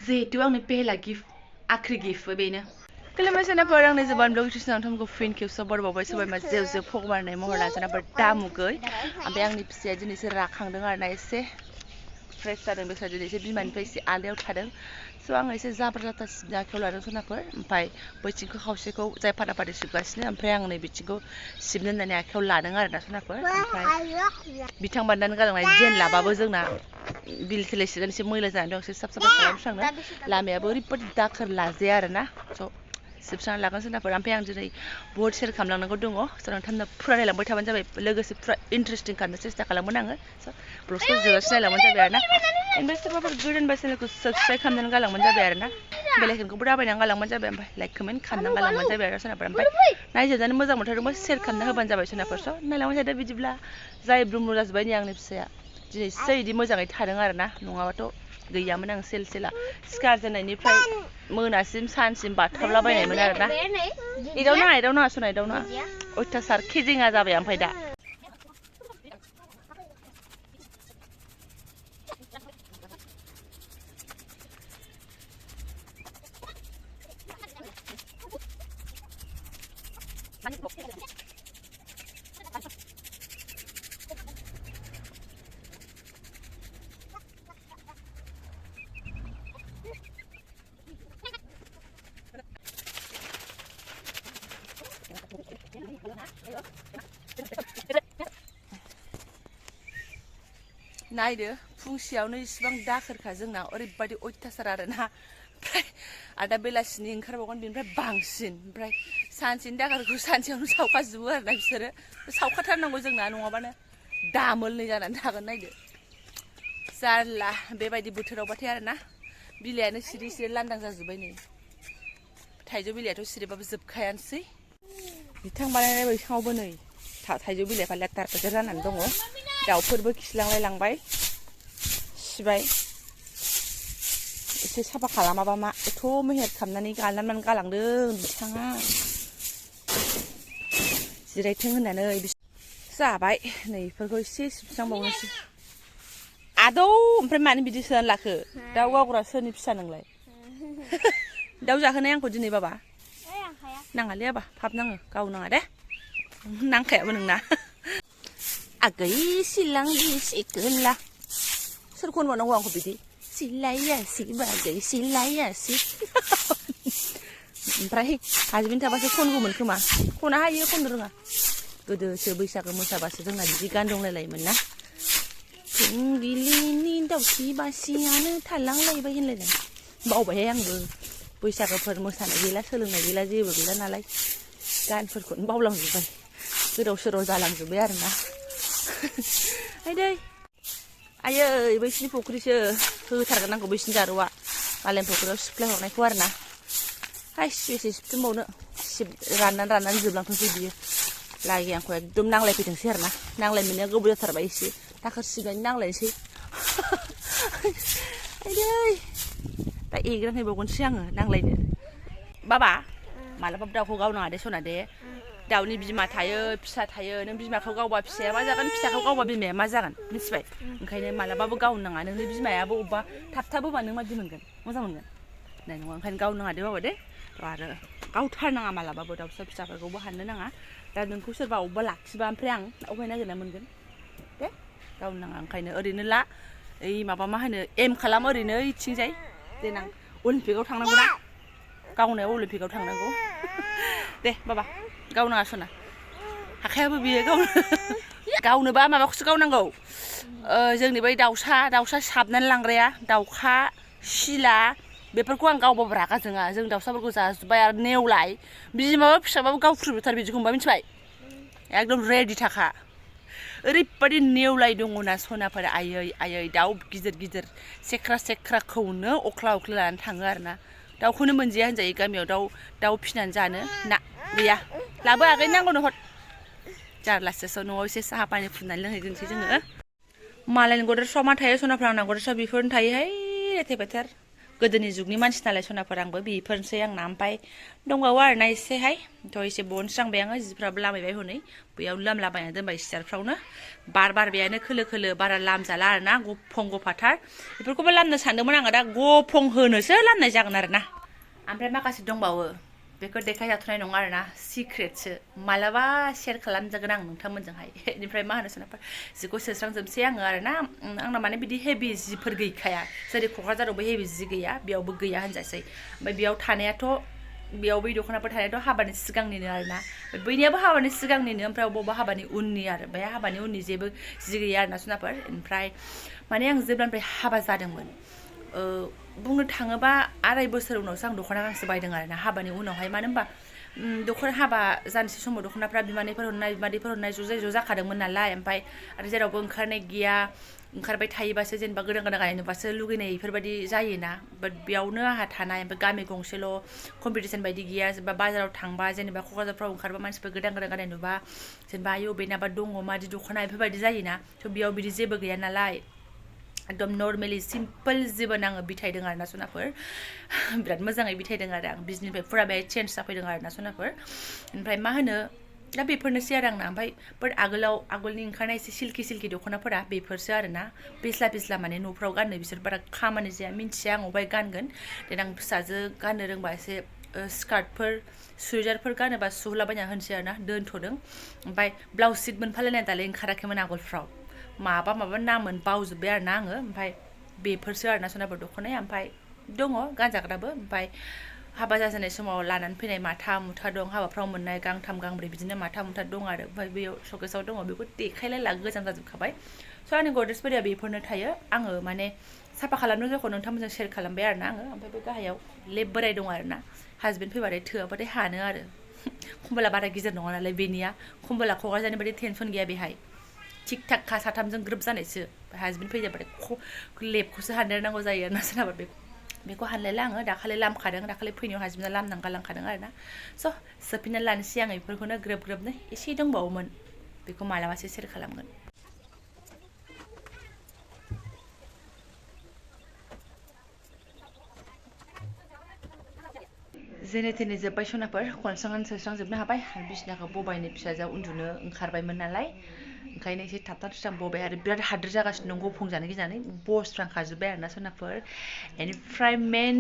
जिहेतु आंनि पहला गिफ्ट आखिरी गिफ्ट बेनो खुलुमबाय सोनाफोर आंनि जोबान ब्लग कृष्ण थमखौ फिन खेबसे बरबावबाय सबायमा जेव जेव फगमारनाय महर लाजोनाफोर दामुगै ओमफ्राय आंनि फिसाया दिनैसो राखांदों आरोना एसे फ्रेश जादों बेसा दिनैसो बिमानिफ्राय एसे आलायाव थादों स' आङो एसे जाब्रा जाथा सिबनो आखायाव लादों सोनाफोर ओमफ्राय बैथिंखौ खावसेखौ जाय फाटा फाटि सिबगासिनो ओमफ्राय आं नै बिथिंखौ सिबनो होननानै आखायाव लादों आरोना सोनाफोर ओमफ्राय बिथां बान्दानो गालांनाय जेन लाबाबो जोंना बिल थेले सिबनानै एसे मैला जानानै दं एसे साफ साफा खालामस्रांनो लामायाबो ओरैबायदि दाखोर लाजाया आरोना स' सिबस्रांना लागोन सोनाफोर ओमफ्राय आं दिनै बहुद सेयार खालामलांनांगौ दङ स' नोंथांनो फुरा नायलांबाय थाबानो जाबाय लोगोसे फुरा इन्टारेस्टिं खालामनो सेस्था खालामगोन आङो स' ब्लगखौ जोगासिनो नायलांबानो जाबाय आरोना ओमफ्राय सोरबाफोर गोदानबा चेनेलखौ साबस्क्राइब खालामनानै गालांबानो जाबाय आरोना बेल आइकनखौबो दाबायनानै गालांबानो जाबाय ओमफ्राय लाइक कमेन्ट खालामनानै गालांबानो जाबाय आरो सोनाफोर ओमफ्राय नायजोबनानै मोजां मोनथारदोंबा सेयार खालामना होबानो जाबाय सोनाफोर स' नायलांबाय थादो बिदिब्ला जाय ब्रुमरु जाजोब्बाय नै आंनि फिसाया दिनैसो इदि मोजाङै थादों आरोना नङाबाथ' गैयामोन आं सेल सेला सिखार जेननायनिफ्राय मोनासिम सानसिम बाथाबलाबायनायमोन आरोना एदाव नाङा सना एदाव नाङा अयथासार खेजेङा जाबाय ओमफ्राय दा नायदो फुंसेयावनो इसिबां दाखोरखा जोंना ओरैबायदि अयथासार आरोना ओमफ्राय आदा बेलासिनि ओंखारबावगोन बेनिफ्राय बांसिन ओमफ्राय सानसेनि दाखोरखौ सानसेयावनो सावखाजोबो आरोना बिसोरो सावखाथारनांगौ जोंना नङाबानो दामोलनै जानानै थागोन नायदो जारला बेबायदि बोथोरावबाथाय आरोना बिलाइयानो सिरि सिरि लांदां जाजोब्बाय नै थाइजौ बिलाइयाथ' सिरिबाबो जोबखायानोसै बिथां बानायनाय बैसाङावबो नै थाइजौ बिलाइफ्रा लेथार फेथार जानानै दङ दाउफोरबो खिलांलाय लांबाय सिबाय एसे साफा खालामाबा मा एथ' मेहेर खालामनानै गालांनानै गालांदों बिथाङा जिरायथों होननानै जाबाय नै बेफोरखौ एसे सिबस्रांबावनोसै आदौ ओमफ्राय मानो बिदि सोनानै लाखो दाउ गावग्रा सोरनि फिसा नोंलाय दाउ जाहोनाय आंखौ दिनै बाबा नाङालै आबा फाब नाङो गाव नाङा दे नांखायाबो नोंना आगै सिलां सिकोला सोर खनबावनांगौ आंखौ बिदि सिलायासि बागै सिलायासि ओमफ्राय हाजोबिन थाबासो खनगौमोन खोमा खना हायो खननो रोङा गोदोसो बैसागो मोसाबासो जोंना बिदि गान दंलायलायोमोन ना फुंबिलिनि दाउस्रि बासियानो थालांलायबाय होनलायदों बावबायहाय आंबो बैसागोफोर मोसानाय गैला सोलोंनाय गैला जेबो गैला नालाय गानफोरखौनो बावलांजोब्बाय गोदाव सोराव जालांजोब्बाय आरोना आइदै आयै बैसिनि फुख्रिसो होथारगोन नांगौ बैसिनि जारुआ मालायनि फुख्रियाव सिख्लाय हरनायखौ आरोना हाइस बेसे सिबथुमबावनो राननानै जोबलांथोंसै बियो लागि आंखौ एकदम नांलायफैथोंसै आरोना नांलाय मोननाया गोबाव जाथारबाय एसे दाखोर सिबनानै नांलायनोसै आइदै दा एग्रान हैबावगोनसै आङो नांलायनो बाबा मालाबाबो दाउखौ गावनाङा दे सना दे दाउनि बिमा थायो फिसा थायो नों बिमाखौ गावबा फिसाया मा जागोन फिसाखौ गावबा बिमाया मा जागोन मिथिबाय ओंखायनो मालाबाबो गावनो नाङा नोंनि बिमायाबो अबेबा थाबथाबोबा नों मादि मोनगोन मोजां मोनगोन नाय नङा ओंखायनो गावनाङा दे बाबा दे आरो गावथारनाङा मालाबाबो दाउसा फिसाफोरखौबो हाननो नाङा दा नोंखौ सोरबा अबेबा लाखिबा ओमफ्राय आं अबेहाय नागिरना मोनगोन दे गावनो नाङा ओंखायनो ओरैनो ला ओइ माबा मा होनो एम खालाम ओरैनो इथिंजाय देनां अलिम्पिकआव थांनांगौ ना गावनायाव अलिम्पिकआव थांनांगौ दे बाबा गावनाङा सना हाखायाबो बियो गावनोबा माबाखौसो गावनांगौ जोंनि बै दाउसा साबनानै लांग्राया दाउखा सिला बेफोरखौ आं गावबाबो रागा जोङा जों दाउसाफोरखौ जाजोब्बाय आरो नेवलाय बिमाबाबो फिसाबाबो गावफ्रुबोथार बिदिखौ होनबा मिथिबाय एकदम रेडि थाखा ओरैबायदि नेवलाय दङना सनाफोर आयै दाउ गिदिर गिदिर सेख्रा सेख्राखौनो अख्ला अख्लि लानानै थाङो आरोना दाउखौनो मोनजाया होनजायो गामियाव दाउ फिनानै जानो ना गैया लाबो आगै नांगौनो हर जारलासो न'आव एसे साहा पानि फुननानै लोंहैग्रोनोसै जोङो मालायनि गद्रेजफ्राव मा थायो सनाफ्रा आंना गद्रेजफ्राव बेफोरनो थायोहाय लेथेर फेथेर गोदोनि जुगनि मानसि नालाय सनाफोर आंबो बेफोरनोसै आंना ओमफ्राय दंबावो आरोना एसेहाय थ' एसे बनस्रांबाय आङो जिफ्राबो लामैबाय हनै बैयाव लामलाबायना दोनबाय सियारफ्रावनो बार बारबायानो खोलो खोलो बारा लामजाला आरोना गफं गफाथार बेफोरखौबो लामनो सानदोंमोन आङो दा गफं होनोसो लामनाय जागोन आरोना ओमफ्राय माखासे दंबावो बेखौ देखायजाथ'नाय नङा आरोना सिक्रेटसो मालाबा शेयार खालामजागोन आं नोंथांमोनजोंहाय बेनिफ्राय मा होनो सोनाफोर जिखौ सोस्रांजोबसै आङो आरोना आंना माने बिदि हेभि जिफोर गैखाया जेरै क'क्राझारावबो हेभि जि गैया बेयावबो गैया होनजासै ओमफ्राय बेयाव थानायाथ' बेयाव बै दख'नाफोर थानायाथ' हाबानि सिगांनिनो आरोना बैनियाबो हाबानि सिगांनिनो ओमफ्राय अबेबा हाबानि उननि आरो ओमफ्राय हाबानि उननि जेबो जि गैया आरोना सनाफोर ओमफ्राय माने आं जेब्लानिफ्राय हाबा जादोंमोन बुंनो थाङोबा 2.5 बोसोर उनावसो आं दख'ना गांसे बायदों आरोना हाबानि उनावहाय मानो होनबा दख'ना हाबा जानोसै समाव दख'नाफ्रा बिमानैफोर हरनाय बिमादैफोर हरनाय ज' जाखादोंमोन नालाय ओमफ्राय आरो जेरावबो ओंखारनाय गैया ओंखारबाय थायोबासो जेनेबा गोदान गोदान गाननोबासो लुगैनाय बेफोरबायदि जायोना बाट बेयावनो आंहा थानाय ओमफ्राय गामि गंसेल' कम्पिटिसन बायदि गैया जेनेबा बाजाराव थांबा जेनेबा क'क्राझारफ्राव ओंखारबा मानसिफोर गोदान गोदान गाननाय नुबा जेनेबा आयौ बेनाबा दङ मादि दख'ना बेफोरबायदि जायोना थ' बेयाव बिदि जेबो गैया नालाय एकदम नर्मेलि सिम्पोल जिबन आङो बिथायदों आरोना सनाफोर बिराद मोजाङै बिथायदों आरो आं बिजनेसनिफ्राय फुरा बेहाय चेन्ज जाफैदों आरोना सनाफोर ओमफ्राय मा होनो दा बेफोरनोसै आरो आंना ओमफ्राय बाट आगोलनि ओंखारनाय एसे सिल्कि दख'नाफोरा बेफोरसो आरोना पिस्ला माने न'फ्राव गाननो बिसोर बारा खामानि जाया मिन्थिया आं अबेहाय गानगोन देनां फिसाजो गाननो रोंबा एसे स्कार्टफोर सुइजारफोर गानोबा सुहोलाबायना होनोसै आरोना दोनथ'दों ओमफ्राय ब्लाउस सिट मोनफालायनाय दालाय ओंखाराखैमोन आगोलफ्राव माबा नाममोन बावजोब्बाय आरोना आङो ओमफ्राय बेफोरसो आरोना सनाफोर दख'नाया ओमफ्राय दङ गानजाग्राबो ओमफ्राय हाबा जाजेननाय समाव लानानै फैनाय माथा मुथा दं हाबाफ्राव मोननाय गांथाम गांब्रै बिदिनो माथा मुथा दं आरो ओमफ्राय बेयाव शकेसाव दङ बेखौ देखायलायला गोजाम जाजोबखाबाय स' आंनि गद्रेजफोरा बेफोरनो थायो आङो माने साफा खालामनो जायखौ नोंथांमोनजों शेयार खालामबाय आरोना आङो ओमफ्राय बे गाहायाव लेब बोराय दं आरोना हासबेन्ड फैबाथाय थोआबाथाय हानो आरो खम्बला बारा गिदिर नङा नालाय बेनिया खम्बला क'क्राझारनि बायदि टेनसन गैया बेहाय थिक थाक साथामजों ग्रोब जानायसो हासबेन्ड फैजाबाथाय लेबखौसो हानदेरनांगौ जायो आरोना सोरनाबा बेखौ हानलायला आङो दाखालि लामखादों दाखालि फैनायाव हासबेन्डआ लामनानै गालांखादों आरोना स' सोफिननानै लानोसै आङो बेफोरखौनो ग्रोबनो एसे दंबावोमोन बेखौ मालाबासो शेयार खालामगोन जेने थेने जोब्बाय सनाफोर सोस्रांजोबनो हाबाय बिसिनाखौ बबायनि फिसाजोआ उन्दुनो ओंखारबायमोन नालाय ओंखायनो एसे थाबथा थुबथां बबाय आरो बिराद हाद्रि जागासिनो दं गफं जानो गिनानै बस्रांखाजोब्बाय आरोना सनाफोर बेनिफ्राय मेन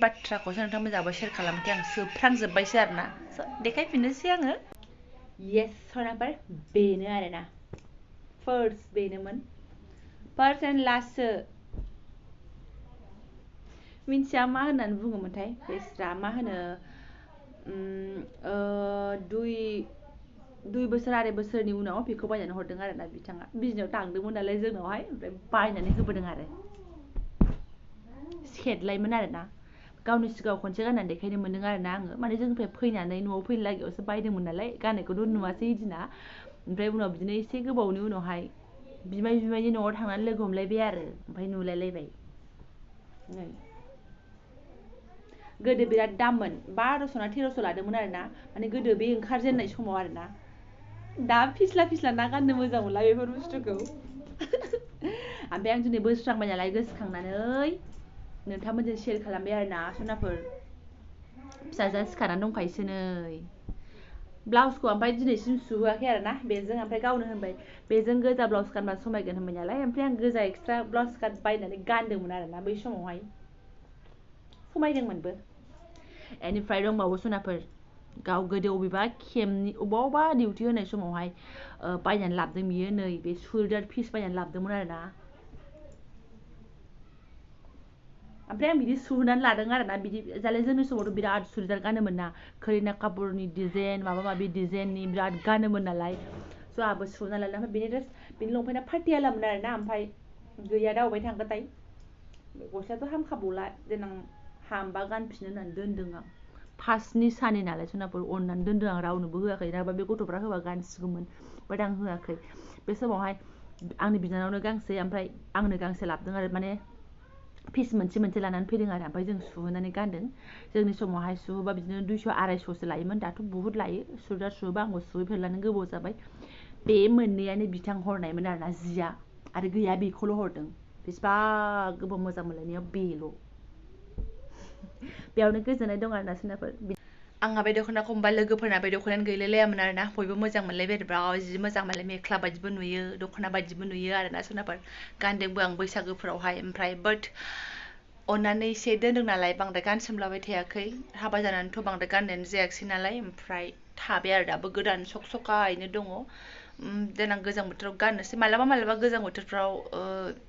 बाथ्राखौसो नोंथांमोनजोंबो शेयार खालामनोखै आं सोफ्रांजोब्बायसो आरोना देखायफिननोसै आङो येस सनाफोर बेनो आरोना फार्स्ट बेनोमोन फार्स्ट एन्ड लास्टसो मिन्थिया मा होननानै बुङोमोनथाय बेस्रा मा होनो दुइ बोसोर 2.5 बोसोरनि उनाव बेखौ बायनानै हरदों आरोना बिथाङा बिजनेयाव थांदोंमोन नालाय जोंनावहाय ओमफ्राय बायनानै होबोदों आरो सेटलायमोन आरोना गावनि सिगाङाव खनसे गाननानै देखायनो मोन्दों आरोना आङो माने जोंनिफ्राय फैनानै न'आव फैनो लागियावसो बायदोंमोन नालाय गाननायखौथ' नुवासै इदिना ओमफ्राय उनाव बिदिनो एसे गोबावनि उनावहाय बिमायनि न'आव थांनानै लोगो हमलायबाय आरो ओमफ्राय नुलायलायबाय नै गोदो बिराद दाममोन 1200 ना 1300 लादोंमोन आरोना माने गोदो बे ओंखारजेननाय समाव आरोना दा फिस्ला ना गाननो मोजां मोनला बेफोर बुस्थुखौ ओमफ्राय आं दिनै बोस्रांबाय नालाय गोसोखांनानै नोंथांमोनजों शेयार खालामबाय आरोना सनाफोर फिसाजोआ सिखारनानै दंखायोसो नै ब्लाउसखौ ओमफ्राय दिनैसिम सुहोआखै आरोना बेजों ओमफ्राय गावनो होनबाय बेजों गोजा ब्लाउस गानबा समायगोन होनबाय नालाय ओमफ्राय आं गोजा एक्सट्रा ब्लाउस बायनानै गानदोंमोन आरोना बै समावहाय समायदोंमोनबो बेनिफ्राय दंबावो सनाफोर गाव गोदो अबेबा डिउटि होनाय समावहाय बायनानै लाबोदों बियो नै बे सुरिदार पिस बायनानै लाबोदोंमोन आरोना ओमफ्राय आं बिदि सुहोनानै लादों आरोना बिदि जालाय जोंनि समावथ' बिराद सुरिदार गानोमोन ना करिना कापुरनि डिजाइन माबा डिजाइननि बिराद गानोमोन नालाय स' आंहाबो सुहोनानै लादों ओमफ्राय बेनि लंपेन्टआ पाटियालामोन आरोना ओमफ्राय गैया दा अबाय थांगोनथाय गस्लायाथ' हामखाबावला देनां हामबा गानफिननो होननानै दोनदों आं फार्स्टनि सानि नालाय सनाफोर अननानै दोनदों आं रावनोबो होआखै नङाबा बे गथ'फ्रा होबा गानसिगौमोन बाट आं होआखै बे समावहाय आंनि बिनानावनो गांसे ओमफ्राय आंनो गांसे लाबोदों आरो माने पिस मोनसे लानानै फैदों आरो ओमफ्राय जों सुहोनानै गानदों जोंनि समावहाय सुहोबा बिदिनो 200-250सो लायोमोन दाथ' बुहुत लायो सुरिदार सुहोबा आंबो सुहोफेरलानो गोबाव जाबाय बे मोननैयानो बिथां हरनायमोन आरोना जिया आरो गैया बेखौल' हरदों बेसेबा गोबाव मोजां मोनलायनायाव बेल' बेयावनो गोजोननाय दं आरोना सोनाफोर आंहा बे दख'नाखौ होमबा लोगोफोरना बे दख'नायानो गैलायलायामोन आरोना बयबो मोजां मोनलायबाय आरो ब्राव जि मोजां मालाय मेख्ला बायदिबो नुयो दख'ना बायदिबो नुयो आरोना सोनाफोर गानदोंबो आं बैसागोफोरावहाय ओमफ्राय बाट अननानै एसे दोनदों नालाय बांद्राय गानसोमलाबाय थायाखै हाबा जानानैथ' बांद्राय गाननायानो जायाखिसै नालाय ओमफ्राय थाबाय आरो दाबो गोदान सकसकायैनो दङ देनां गोजां बोथोराव गाननोसै मालाबा गोजां बोथोरफ्राव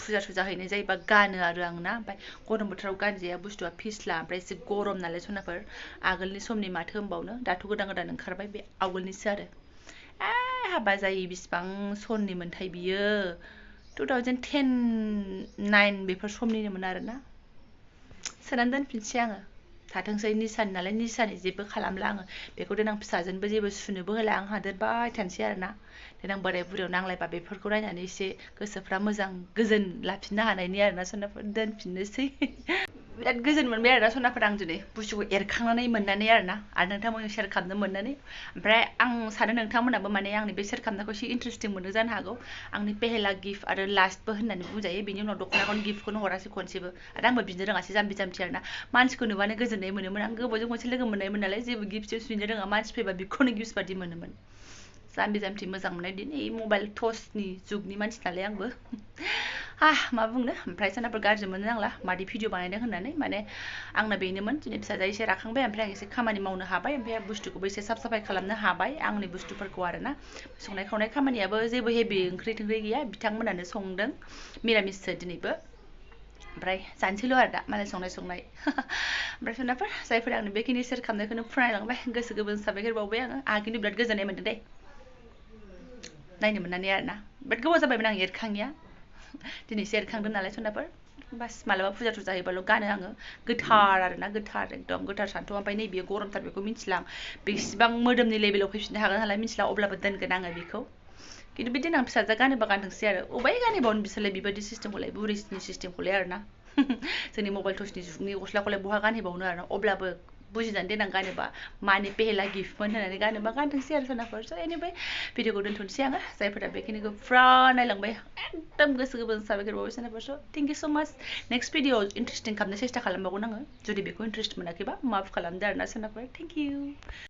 फुजा थुजा हैनाय जायोबा गानो आरो आंना ओमफ्राय गरम बोथोराव गानजाया बुस्थुआ फिस्ला ओमफ्राय एसे गरम नालाय सनाफोर आगोलनि समनि माथो होनबावनो दाथ' गोदान ओंखारबाय बे आवगोलनिसो आरो हाबा जायै बिसिबां सननि मोनथाय बियो 2010-9 बेफोर समनिनोमोन आरोना सोनानै दोनफिनसै आङो थाथोंसै निसानि नालाय निसानि जेबो खालामला आङो बेखौ देनां फिसाजोनबो जेबो सुनोबो होला आंहा दोनबाय थानोसै आरोना देनां बोराय बुरैयाव नांलायबा बेफोरखौ नायनानै एसे गोसोफ्रा मोजां गोजोन लाफिननो हानायनि आरोना सनाफोर दोनफिननोसै बिराद गोजोन मोनबाय आरोना सनाफोर आं दिनै बुस्थुखौ एरखांनानै मोननानै आरोना आरो नोंथांमोनजों शेयार खालामनो मोननानै ओमफ्राय आं सानो नोंथांमोनाबो माने आंनि बे शेयार खालामनायखौ एसे इन्टारेस्टिं मोनो जानो हागौ आंनि पेहेला गिफ्ट आरो लास्टबो होननानै बुंजायो बेनि उनाव दख'नाखौनो गिफ्टखौनो हरासै खनसेबो आरो आंबो बिनो रोङासै जाम्बि जाम्बि आरोना मानसिखौ नुबानो गोजोननाय मोनोमोन आं गोबावजों खनसे लोगो मोननायमोन नालाय जेबो गिफ्ट सिफ्ट बिनो रोङा मानसि फैबा बेखौनो गिफ्ट बादि मोनोमोन जाम्बि जाम्बि मोजां मोननाय दिन এই मबाइल टचनि जुगनि मानसि नालाय आंबो मा बुंनो ओमफ्राय सोनाफोर गाज्रि मोननो नांला मादै भिडिअ बानायदों होननानै माने आंना बेनोमोन दिनै फिसाजोआ एसे राखांबाय ओमफ्राय आं एसे खामानि मावनो हाबाय ओमफ्राय बुस्थुखौबो एसे साफ साफाय खालामनो हाबाय आंनि बुस्थुफोरखौ आरोना संनाय खावनाय खामानियाबो जेबो हेभि ओंख्रि थोंख्रि गैया बिथांमोनानो संदों मिरामिससो दिनैबो ओमफ्राय जानोसैल' आरो दा मालाय संनाय ओमफ्राय सोनाफोर जायफोरा आंनो बेखिनि शेयार खालामनायखौनो फोरमायलांबाय गोसो गोरबोजों साबायखर बावबाय आंहा खिन्थु बिराद गोजोननाय मोनदों दे नायनो मोननानै आरोना बिराद गोबाव जाबायमोन आं एरखाङिया दिनैसो एरखांदों नालाय सनाफोर बास मालाबा फुजा थुजा हैबाल' गानो आङो गोथार आरोना गोथार एकदम गोथार सानथ' ओमफ्राय नैबे गरमथार बेखौ मिथिला आं बेसेबां मोदोमनि लेभेलाव फैफिननो हागोन नालाय मिथिला अब्लाबो दोनगोन आङो बेखौ खिन्थु बे देनां फिसाजोआ गानोबा गानथोंसै आरो अबाय गानहोबावनो बिसोरलाय बेबायदि सिस्टेमखौलाय बुरिनि सिस्टेमखौलाय आरोना जोंनि मबाइल टचनि जुगनि गस्लाखौलाय बहा गानहोबावनो आरोना अब्लाबो बुजिनानै देनां गानोबा मानि पेहेला गिफ्टमोन होननानै गानोबा गानथोंसै आरो सोनाफोर स' एनिफ्राय भिडिअखौ दोनथ'नोसै आङो जायफोरा बेखिनिखौ फुरा नायलांबाय एकदम गोसो गोरबोजों साबायखर बावबाय सोनाफोर स' थेंक इउ स' माच नेक्स्ट भिडिअ इन्टारेस्टिं खालामनो सेस्था खालामबावगोन आङो जुदि बेखौ इन्टारेस्ट मोनाखैबा माफ खालामदो आरोना सोनाफोर थेंक इउ